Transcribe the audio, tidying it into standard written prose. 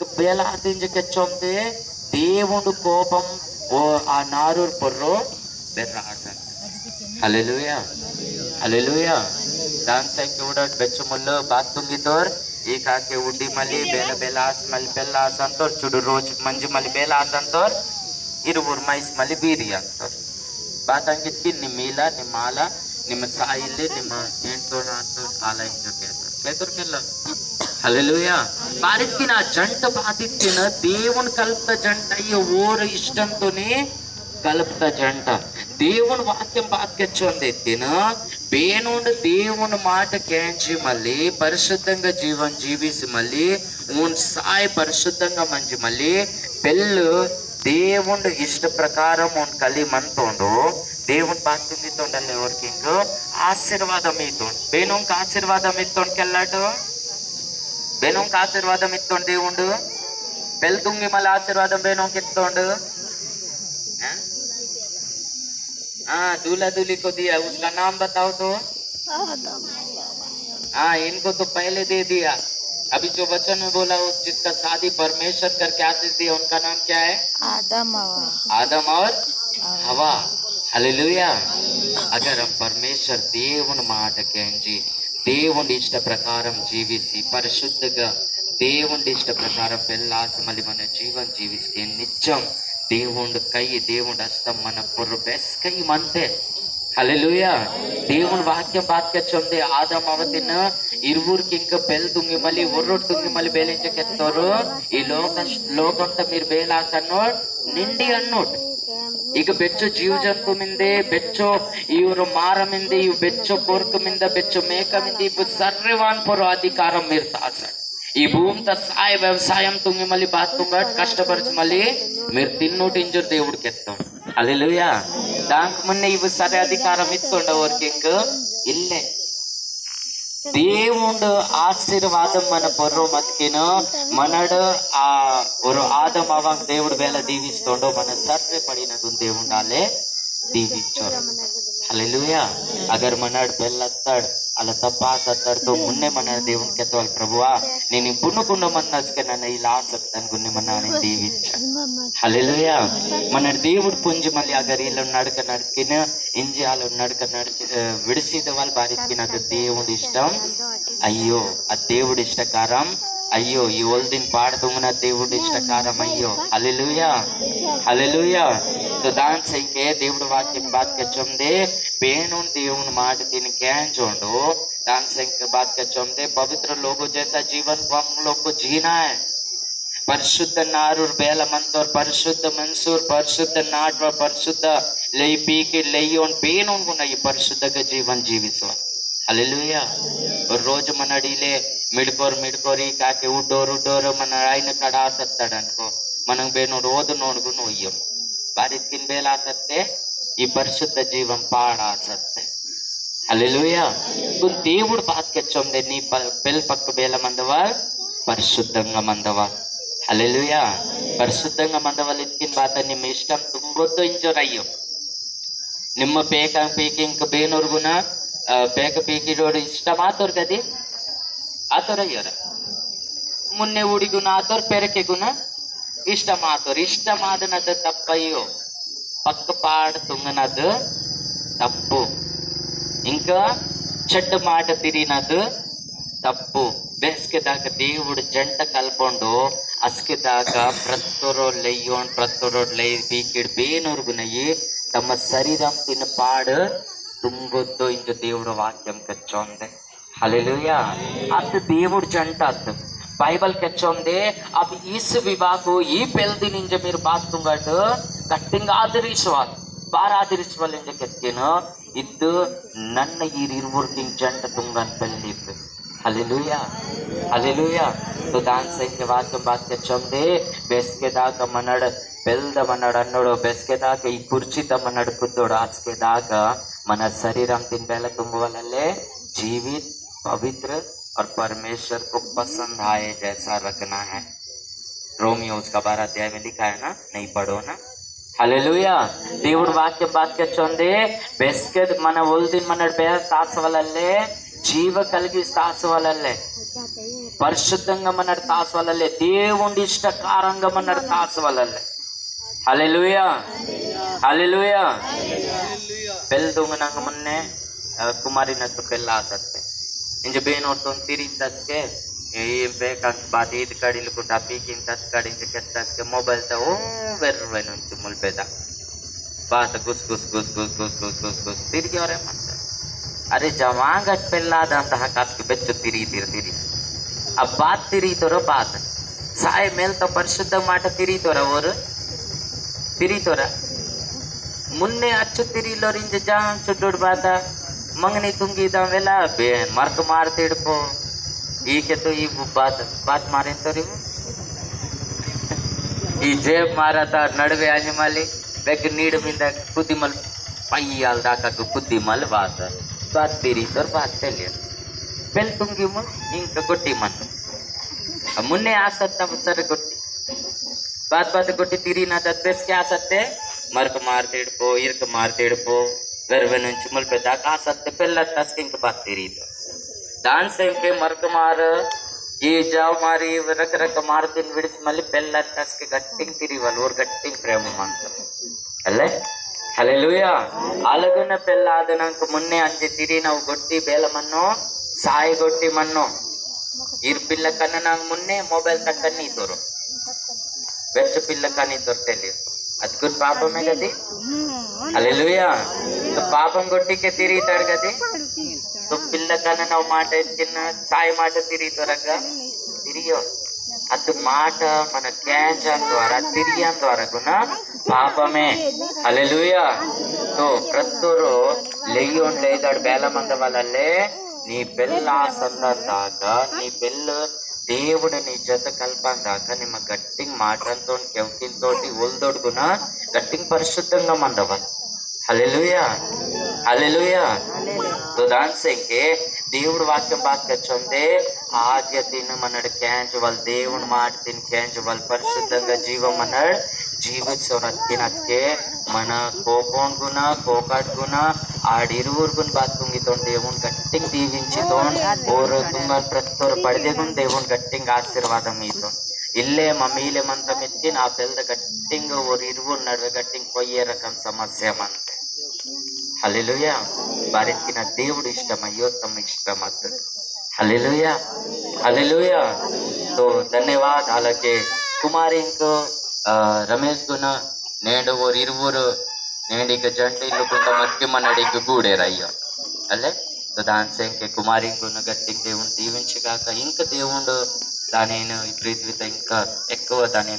ఇంక బేలాదింజకెచ్చొంది దేవుడు కోపం ఓ ఆ నారూరు పొర్రో బెర్రాట. హల్లెలూయా హల్లెలూయా. దాని ಸೈಕೆ ಉಡಟ್ ಬೆಚ್ಚಮುಲ್ಲು ಬಾತ್ತುಂಗಿದೋರ್ ಈ ಕಾಕೆ ಉಡ್ಡಿ ಮಲ್ಲಿ ಬೇಲ ಬೇಲಾಸ್ ಮಲ್ಲಿ ಬೆಲ್ಲಾಸ್ ಅಂತೋರ್ ಚುಡು ರೋಜ್ ಮಂಜು ಮಲ್ಲಿ ಬೇಲಾಸ್ ಅಂತೋರ್ ಇರುವುರ್ ಮೈಸ್ ಮಲ್ಲಿ ಬೀರಿ ಅಂತೋರ್ ಬಾತಂಗಿದ್ಕಿ ನಿಮ್ಮ ಇಲ್ಲ ನಿಮ್ಮ ಆಲ ನಿಮ್ಮ ಸಾಯಿಲ್ಲಿ ನಿಮ್ಮ ಎಂಟೋರ ಅಂತೋರ್ ಆಲ ಇಂಜೋ ಕೇತರ್ಕೆಲ್ಲ. హల్లెలూయా. బారిత్కిన జంట బాధిత్కిన దేవుని కలుపుత జంట అయ్యో ఓరు ఇష్టంతోనే కలుపుత జంట దేవుని వాక్యం బాధ్యచ్చుంది తిన బేనుండి దేవుని మాట కేంచి మళ్ళీ పరిశుద్ధంగా జీవిసి మళ్ళీ ఉన్ సాయి పరిశుద్ధంగా మంచి మళ్ళీ పెళ్ళు దేవుని ఇష్ట ప్రకారం ఉన్ కలి మంతోండు దేవుని బాధ్యం ఇస్తుండల్లి ఎవరికి ఇంకో ఆశీర్వాదం ఇస్తుండు బేనుంకి ఆశీర్వాదం ఇస్తుండకెళ్ళాడు ಬೇನೋಂಕ್ ಆಶೀರ್ವಾದಂ ಇತ್ತೊಂಡು ದೇವುಂಡು ಬೆಲ್ತುಂಗಿ ಮಲ್ಲ ಆಶೀರ್ವಾದಂ ಬೇನೋಂಕ್ ಇತ್ತೊಂಡು दूल्हा दूल्ही को दिया उसका नाम बताओ तो। इनको तो पहले दे दिया। अभी जो वचन में बोला जिसका शादी परमेश्वर करके आशीष दिया उनका नाम क्या है? आदम और हवा। हालेलुया। अगर हम परमेश्वर దేవుని మాట కేంచి దేవుని ఇష్ట ప్రకారం జీవిసి పరిశుద్ధంగా దేవుని ఇష్ట ప్రకారం పెళ్ళాసి మళ్ళీ మన జీవన జీవిస్తే నిత్యం దేవుడు కై దేవుడు హస్తం మన పొర్రు బెస్ కై మంతే. హల్లెలూయా. దేవుని వాక్యం బాధ్యచ్చుంది ఆదం అవతిన ఇరువురికి ఇంకా బెల్ తుంగి మళ్ళీ ఒర్రొట్టు తుంగి మళ్ళీ బేలించకెత్తారు ఈ లోకంతా మీరు బేలాస్ అన్నోడ్ నిండి అన్నోట్ ಈಗ ಬೆಚ್ಚು ಜೀವ ಜಂತು ಮಿಂದೆ ಬೆಚ್ಚೋ ಇವರು ಮಾರ ಮಿಂದೆ ಇವು ಬೆಚ್ಚೋ ಪೊರ್ಕ ಮಿಂದ ಬೆಚ್ಚೋ ಮೇಕ ಮಿಂದ ಇವು ಸರ್ವಾನ್ ಪೊರ అధికారం మీరు తాసాడు ఈ భూమితో సాయ వ్యవసాయం తుంగి మళ్ళీ బాత్తుంగా కష్టపరిచి మళ్ళీ మీరు తిన్నోటి ఇంజర్ దేవుడికి ఎత్తాం. హల్లెలూయా. దానికి మున్నే ఇవి సరే అధికారం ఇస్తుండ ఊరికి ఇంక ఇల్లే దేవుడు ఆశీర్వాదం మన పొర్రు మతికిన మనడు ఆ ஒரு ఆదం అవ్వ దేవుడు వేళ దీవిస్తుండో మన సర్రే పడినదు దేవుడాలే దీవించోరు. హల్లెలూయా. అగర్ మనడు బెల్లత్తాడు అలా తప్పాసత్తాడు తో మున్నే మన దేవునికి ఎత్తవాలి ప్రభువా నేను ఇప్పుడు మన్నస్కే నన్ను ఇలా ఆసక్తాను గున్ని మన దీవించ. హల్లెలూయా. మన దేవుడు పుంజి మళ్ళీ అగర్ ఇలా నడక నడికిన ఇంజి వాళ్ళు నడక నడిచి విడిసిద వాళ్ళు బారికిన అది దేవుడి ఇష్టం అయ్యో ఆ దేవుడి ఇష్టకారం అయ్యో ఈ ఒల్దిన పాడుతున్న దేవుడి ఇష్టకారం అయ్యో. హల్లెలూయా హల్లెలూయా. तो दान सही దేవుడు వాక్యం బాధ్యచ్చుంది బేను దేవుని మాట తిని కేంచోండు दान सही బాధ్యచ్చుంది पवित्र लोगों जैसा जीवन को हम लोग को जीना है. పరిశుద్ధ నారూర్ బేల మంతోర్ పరిశుద్ధ మన్సూర్ పరిశుద్ధ నాట్వ పరిశుద్ధ లై పీకి లయ్యోన్ బేనుకున్న ఈ పరిశుద్ధంగా జీవన్ జీవిస్వ. హల్లెలూయా. రోజు మన అడిలే మిడుకోరు కాకి ఉడ్డోరు మన ఆయన కడ ఆసత్తాడు అనుకో మనం బేను రోజు నోడుకు నొయ్యం ಬಾರಿತ್ಕಿನ ಬೇಲ ಆಸತ್ತೆ ಈ ಪರಿಶುದ್ಧ ಜೀವನ್ ಪಾಡ ಆಸತ್ತೆ. హల్లెలూయా. దేవుడు బాధ్యచ్చుంది నీ పెళ్ళి పక్క బేల మందవారు పరిశుద్ధంగా మందవారు. హల్లెలూయా. పరిశుద్ధంగా మందవాళ్ళు ఇత్కిన బాత ನಿಮ್ಮ ఇష్టం ತುಂಬొద్దు ఇంజోర్ అయ్యో ನಿಮ್ಮ పేక పీకి ఇంక బేనూరుగున పేక పీకిడోడు ఇష్టం ఆతోర్ కది ಆತೋರ ಅಯ್ಯೋರ ಮುನ್ನೆ ಹುಡುಗುನ ಆತೋರ್ ಪೆರಕೆಗುನ ಇಷ್ಟಮಾದನದ ತಪ್ಪಯ್ಯೋ పక్క పాడ తుంగనదు తప్పు ఇంకా చెడ్డ మాట తిరిగినదు తప్పు. ಬೇಸಿಗೆದಾಗ దేవుడు జంట కల్పొండు ಅಸ್ಕೆದಾಗ ಪ್ರತ್ತೊರೋಡ್ಲೈ ಬೀಕಿಡ್ ಬೇನೂರ್ಗುನಯಿ ತಮ್ಮ ಶರೀರಂ ತಿನ್ನ ಪಾಡು ತುಂಗೊದ್ದು ಇಂದು దేవుడు వాక్యం కచ్చొంದೆ. హల్లెలూయా. అత్ దేవుడు జంట అత్ బైబల్ ಕೆಚ್ಚೊಂದೆ अब इस विवाह को ಈ ಪೆಲ್ದಿ ನಿಂಜ మీరు ಬಾತ್ತುಂಗಟ್ಟು ಕಟ್ಟಿಂಗ ಆದರಿಸುವಾಗ ಬಾರ ಆದರಿಸುವಲ್ಲಿಂಜ ಕೆತ್ತೇನು ಇದ್ದು ನನ್ನ ಈ ಇರುವುರ್ಕಿಂಗ್ ಜಂಟ ತುಂಗನ್ ಪೆಲ್ಲಿದ್ದು. హల్లెలూయా హల్లెలూయా. तो दान सही वाक्य बात ಕೆಚ್ಚೊಂದೆ ಬೇಸಿಗೆದಾಗ ಮನಡ ಬೆಲ್ದ ಮನಡ ಅನ್ನೋಡು ಬೇಸಿಗೆದಾಗ ಈ ಕುರ್ಚಿತ ಮನಡ ಕುದ್ದೋಡು ಹಾಸಿಗೆದಾಗ మన శరీరం తిన్ बेल ತುಂಬುವಲ್ಲೇ जीवित पवित्र और परमेश्वर को पसंद आए जैसा रखना है. रोमियो उसका 12 अध्याय में लिखा है ना, नहीं पढ़ो ना. హల్లెలూయా. దేవుడు వాక్య బాధ్యచ్చుంది బెస్కెద్ మన ఒల్దిన్ మన బే తాసవలల్లే జీవ కలిగి తాసవలల్లే పరిశుద్ధంగా మన్నాడు తాసు వల్లలే, దేవుడి ఇష్టకారంగా మన్నాడు తాసు వల్లలే. హల్లెలూయా, హల్లెలూయా. ಬೆಲ್ ದುಂಗನಂಗ ಮೊನ್ನೆ ಕುಮಾರಿನತ್ತು ಬೆಲ್ಲ ಆಸತ್ತೆ ಇಂಜ ಬೇನೋಡ್ತು ತಿರಿತಸ್ಕೆ ಏನ್ ಬೇಕಂತ ಬಾತ್ ಈದ್ ಕಡಿಲ್ಕುಂಟ ಪೀಕಿಂತಸ್ ಕಡಿಂಚ ಕೆತ್ತಸ್ಕೆ ಮೊಬೈಲ್ ತ ಓ వెర్రవై నుంచి ముల్పేద బాత గుస్ గుస్ గుస్ గుస్ గుస్ గుస్ గుస్ గుస్ తిరిగి ಅವರೇమంటారు, అరే జమాంగట్ పెళ్ళాదంತಹ కాస్కి బెచ్చు తిరిగి ఆ బాత్ తిరిగితోరో బాత్ సాయ మేల్తో పరిశుద్ధ మాట తిరిగితోర ఓరు ತಿರಿತೋರ ಮುನ್ನೆ ಅಚ್ಚು ತಿರಿಲೋರಿಂಜ ಜಾನ್ ಚುಟ್ಟೋಡ್ ಬಾತ ಮಂಗನಿ ತುಂಗಿದವೆಲ್ಲ ಬೇ ಮರ್ಕ ಮಾರ್ತಿಡ್ಪೋ ಈಕೆತ್ತು ಈ ಬಾತ್ ಮಾರೇಂತವ್ರಿ ಈ ಜೇಬ್ ಮಾರತ ನಡುವೆ ಅನಿಮಲಿ ಬೆಗ್ ನೀಡು ಮಿಂದ ಕುದ್ದಿಮಲ್ ಪಯ್ಯಾಲ್ ದಾಕಕ್ಕೆ ಕುದ್ದಿಮಲ್ ಬಾತ್ ತಿರಿತೋರ್ ಬಾತ್ ತೆಲಿಯ ಬೆಲ್ ತುಂಗಿ ಮುನ್ ಇಂಕ ಕೊಟ್ಟಿ ಮನ್ ಮುನ್ನೆ ಆಸತ್ತ ಸರ್ ಕೊಟ್ಟಿ बात కొట్టి తిరిగిన దద్దెస్కి ఆసత్తే మరక మారుతేడుపో ఇరక మారుతేడుపో వెరవె నుంచి ముల్పే దాకా ఆసత్తే పెళ్ళ తస్కి ఇంక బాత్ తిరిగి దాని సేంకే మరక మారు ఈ జావ్ మారి రకరక మారుతిని విడిచి మళ్ళీ పెళ్ళ తస్కి గట్టింగ్ తిరిగి వాళ్ళు ఊరు గట్టింగ్ ప్రేమ అంటారు ಅಲ್ಲೇ. హల్లెలూయా. అలాగున్న పెళ్ళ ఆదనంకు మున్నే అంజి తిరిగి ನಾವು ಗೊಟ್ಟಿ ಬೇಲ ಮಣ್ಣು ಸಾಯಿ ಗೊಟ್ಟಿ ಮಣ್ಣು ಇರ್ ಪಿಲ್ಲ ಕನ್ನ ನಂಗೆ ಮುನ್ನೆ ಮೊಬೈಲ್ ತಕ್ಕನ್ನಿ ತೋರು వెచ్చ పిల్ల కానీ దొరకలేదు, అది కూడా పాపమే కది. హల్లెలూయా. పాపం కొట్టికే తిరుగుతాడు కది. పిల్ల కన్నా ನಾವು మాట ఎత్తిన సాయి మాట తిరుగుతారగా తిరిగో ಅದು మాట మన క్యాన్సర్ ద్వారా తిరిగిన ద్వారా కూడా పాపమే. హల్లెలూయా. తో ప్రత్తోరు లెయ్యి ఉండేదాడు ಬೇಲ ಮಂದ వల్లలే నీ పెళ్ళ సందర్దాక నీ పెళ్ళ దేవుడు నీ జత కల్పందాక ನಿಮ್ಮ గట్టింగ్ మాటలతో కెవ్కింతోటి ఒల్దొడుగున గట్టింగ్ పరిశుద్ధంగా మండవాలి. హల్లెలూయా, హల్లెలూయా. तो दान से के దేవుడు వాక్యం బాత్ కచ్చొందే ఆద్య తినమన్నాడు క్యాంచ్ వాళ్ళు దేవుని మాట తిని క్యాంచ్ వాళ్ళు పరిశుద్ధంగా జీవం అన్నాడు జీవించే మన కోపం గుణ కోకాట్ గుణ ఆడిరువురు గుణ బాత్ తుంగితో దేవుని గట్టింగ్ దీవించితో ఓరు తుంగ ప్రతితోరు పడిదే గుణ దేవుని గట్టింగ్ ఆశీర్వాదం మీతో ఇల్లే మమ్మీలే మంత మెత్తి నా పిల్లల గట్టింగ్ ఓరు ఇరువురు నడుವೆ గట్టింగ్ పోయే రకం సమస్య మంతే. హల్లెలూయా. బారికిన దేవుడు ఇష్టం అయ్యో తమ ఇష్టం అద్దు. హల్లెలూయా, హల్లెలూయా. तो धन्यवाद. అలాగే కుమారి ఇంకో రమేష్ గుణ నేడు ఓరు ఇరువురు నేడు ఇక జంట ఇల్లు కొంత మధ్య మనడి గూడేరయ్యో అల్లే. तो దాని సేంకే కుమారి గుణ గట్టింగ్ దేవుని దీవించగాక ఇంకా దేవుడు దాని విపరీత ఇంకా ఎక్కువ దాని